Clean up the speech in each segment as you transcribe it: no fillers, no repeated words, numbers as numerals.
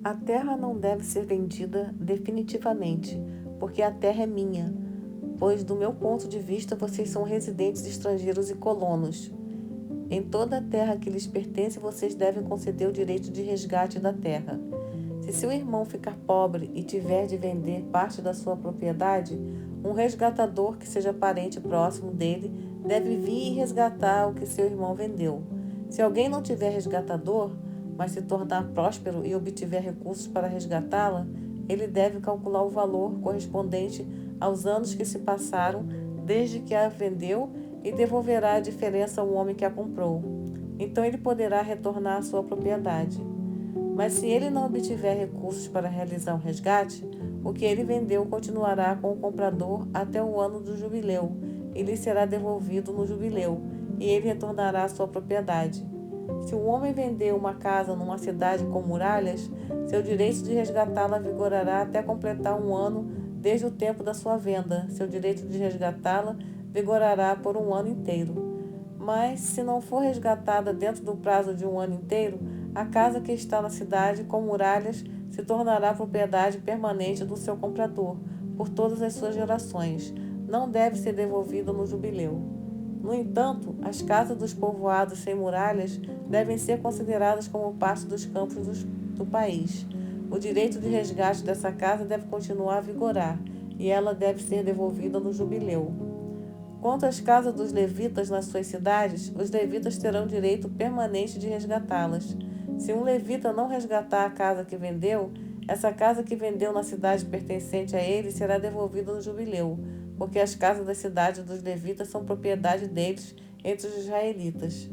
A terra não deve ser vendida definitivamente, porque a terra é minha, pois, do meu ponto de vista, vocês são residentes estrangeiros e colonos. Em toda a terra que lhes pertence, vocês devem conceder o direito de resgate da terra. Se seu irmão ficar pobre e tiver de vender parte da sua propriedade, um resgatador que seja parente próximo dele deve vir e resgatar o que seu irmão vendeu. Se alguém não tiver resgatador, mas se tornar próspero e obtiver recursos para resgatá-la, ele deve calcular o valor correspondente aos anos que se passaram desde que a vendeu e devolverá a diferença ao homem que a comprou. Então ele poderá retornar à sua propriedade. Mas se ele não obtiver recursos para realizar um resgate, o que ele vendeu continuará com o comprador até o ano do jubileu e lhe será devolvido no jubileu, e ele retornará à sua propriedade. Se o homem vendeu uma casa numa cidade com muralhas, seu direito de resgatá-la vigorará até completar um ano desde o tempo da sua venda. Seu direito de resgatá-la vigorará por um ano inteiro. Mas, se não for resgatada dentro do prazo de um ano inteiro, a casa que está na cidade com muralhas se tornará propriedade permanente do seu comprador por todas as suas gerações. Não deve ser devolvida no jubileu. No entanto, as casas dos povoados sem muralhas devem ser consideradas como parte dos campos do país. O direito de resgate dessa casa deve continuar a vigorar e ela deve ser devolvida no jubileu. Quanto às casas dos levitas nas suas cidades, os levitas terão direito permanente de resgatá-las. Se um levita não resgatar a casa que vendeu, essa casa que vendeu na cidade pertencente a ele será devolvida no jubileu, porque as casas das cidades dos levitas são propriedade deles entre os israelitas.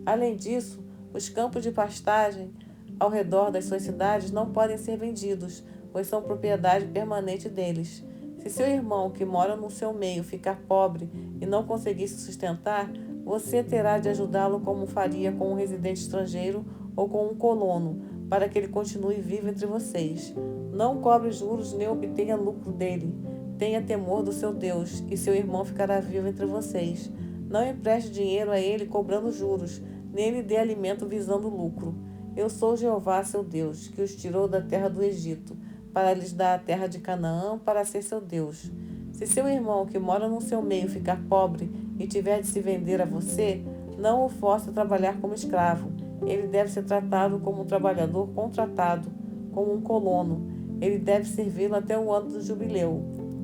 Além disso, os campos de pastagem ao redor das suas cidades não podem ser vendidos, pois são propriedade permanente deles. Se seu irmão, que mora no seu meio, ficar pobre e não conseguir se sustentar, você terá de ajudá-lo como faria com um residente estrangeiro ou com um colono, para que ele continue vivo entre vocês. Não cobre juros nem obtenha lucro dele. Tenha temor do seu Deus, e seu irmão ficará vivo entre vocês. Não empreste dinheiro a ele cobrando juros, nem lhe dê alimento visando lucro. Eu sou Jeová, seu Deus, que os tirou da terra do Egito, para lhes dar a terra de Canaã, para ser seu Deus. Se seu irmão, que mora no seu meio, ficar pobre e tiver de se vender a você, não o force a trabalhar como escravo. Ele deve ser tratado como um trabalhador contratado, como um colono. Ele deve servi-lo até o ano do jubileu.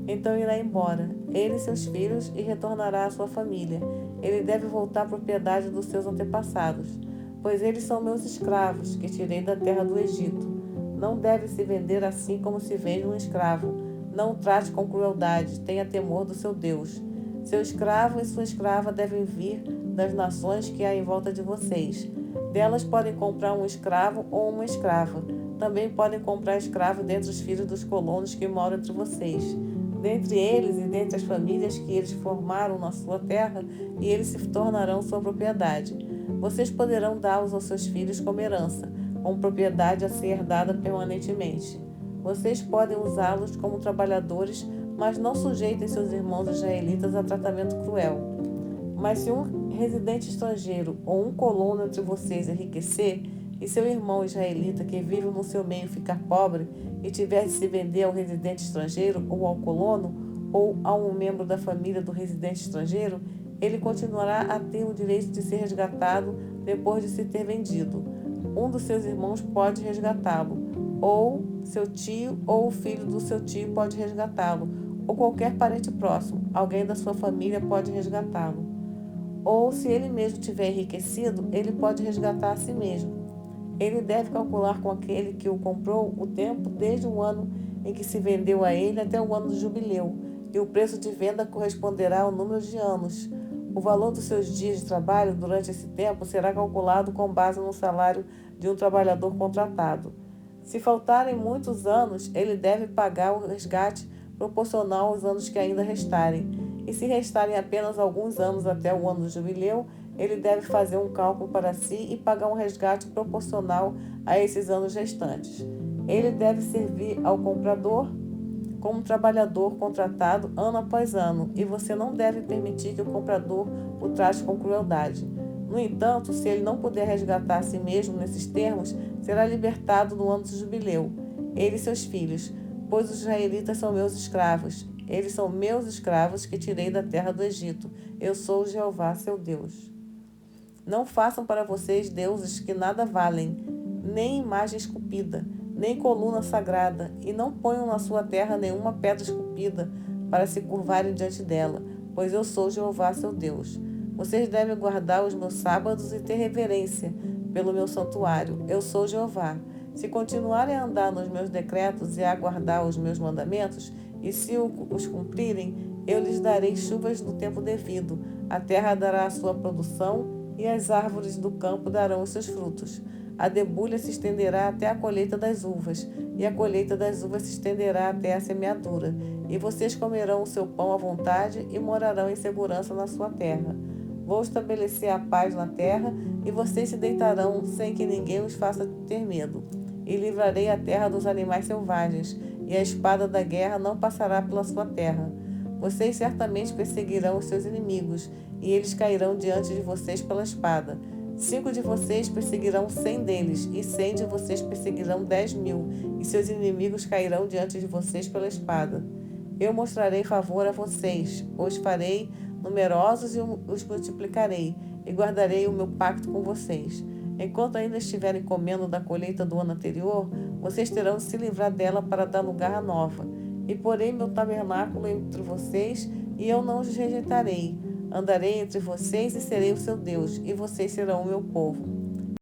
Então irá embora, ele e seus filhos, e retornará à sua família. Ele deve voltar à propriedade dos seus antepassados, pois eles são meus escravos, que tirei da terra do Egito. Não deve se vender assim como se vende um escravo. Não o trate com crueldade, tenha temor do seu Deus. Seu escravo e sua escrava devem vir das nações que há em volta de vocês. Delas podem comprar um escravo ou uma escrava. Também podem comprar escravo dentre os filhos dos colonos que moram entre vocês. Dentre eles e dentre as famílias que eles formaram na sua terra, e eles se tornarão sua propriedade. Vocês poderão dá-los aos seus filhos como herança, como propriedade a ser herdada permanentemente. Vocês podem usá-los como trabalhadores, mas não sujeitem seus irmãos israelitas a tratamento cruel. Mas se um residente estrangeiro ou um colono entre vocês enriquecer, e seu irmão israelita que vive no seu meio ficar pobre e tiver de se vender ao residente estrangeiro ou ao colono, ou a um membro da família do residente estrangeiro, ele continuará a ter o direito de ser resgatado depois de se ter vendido. Um dos seus irmãos pode resgatá-lo, ou seu tio ou o filho do seu tio pode resgatá-lo, ou qualquer parente próximo, alguém da sua família pode resgatá-lo. Ou, se ele mesmo tiver enriquecido, ele pode resgatar a si mesmo. Ele deve calcular com aquele que o comprou o tempo desde o ano em que se vendeu a ele até o ano do jubileu, e o preço de venda corresponderá ao número de anos. O valor dos seus dias de trabalho durante esse tempo será calculado com base no salário de um trabalhador contratado. Se faltarem muitos anos, ele deve pagar o resgate proporcional aos anos que ainda restarem. E se restarem apenas alguns anos até o ano do jubileu, ele deve fazer um cálculo para si e pagar um resgate proporcional a esses anos restantes. Ele deve servir ao comprador como trabalhador contratado ano após ano, e você não deve permitir que o comprador o trate com crueldade. No entanto, se ele não puder resgatar a si mesmo nesses termos, será libertado no ano do jubileu, ele e seus filhos, pois os israelitas são meus escravos. Eles são meus escravos que tirei da terra do Egito. Eu sou Jeová, seu Deus. Não façam para vocês deuses que nada valem, nem imagem esculpida, nem coluna sagrada, e não ponham na sua terra nenhuma pedra esculpida para se curvarem diante dela, pois eu sou Jeová, seu Deus. Vocês devem guardar os meus sábados e ter reverência pelo meu santuário. Eu sou Jeová. Se continuarem a andar nos meus decretos e a guardar os meus mandamentos, e se os cumprirem, eu lhes darei chuvas no tempo devido. A terra dará a sua produção e as árvores do campo darão os seus frutos. A debulha se estenderá até a colheita das uvas, e a colheita das uvas se estenderá até a semeadura. E vocês comerão o seu pão à vontade e morarão em segurança na sua terra. Vou estabelecer a paz na terra, e vocês se deitarão sem que ninguém os faça ter medo. E livrarei a terra dos animais selvagens, e a espada da guerra não passará pela sua terra. Vocês certamente perseguirão os seus inimigos, e eles cairão diante de vocês pela espada. 5 de vocês perseguirão 100 deles, e 100 de vocês perseguirão 10.000, e seus inimigos cairão diante de vocês pela espada. Eu mostrarei favor a vocês, os farei numerosos e os multiplicarei, e guardarei o meu pacto com vocês. Enquanto ainda estiverem comendo da colheita do ano anterior, vocês terão de se livrar dela para dar lugar à nova. E porei meu tabernáculo entre vocês, e eu não os rejeitarei. Andarei entre vocês e serei o seu Deus, e vocês serão o meu povo.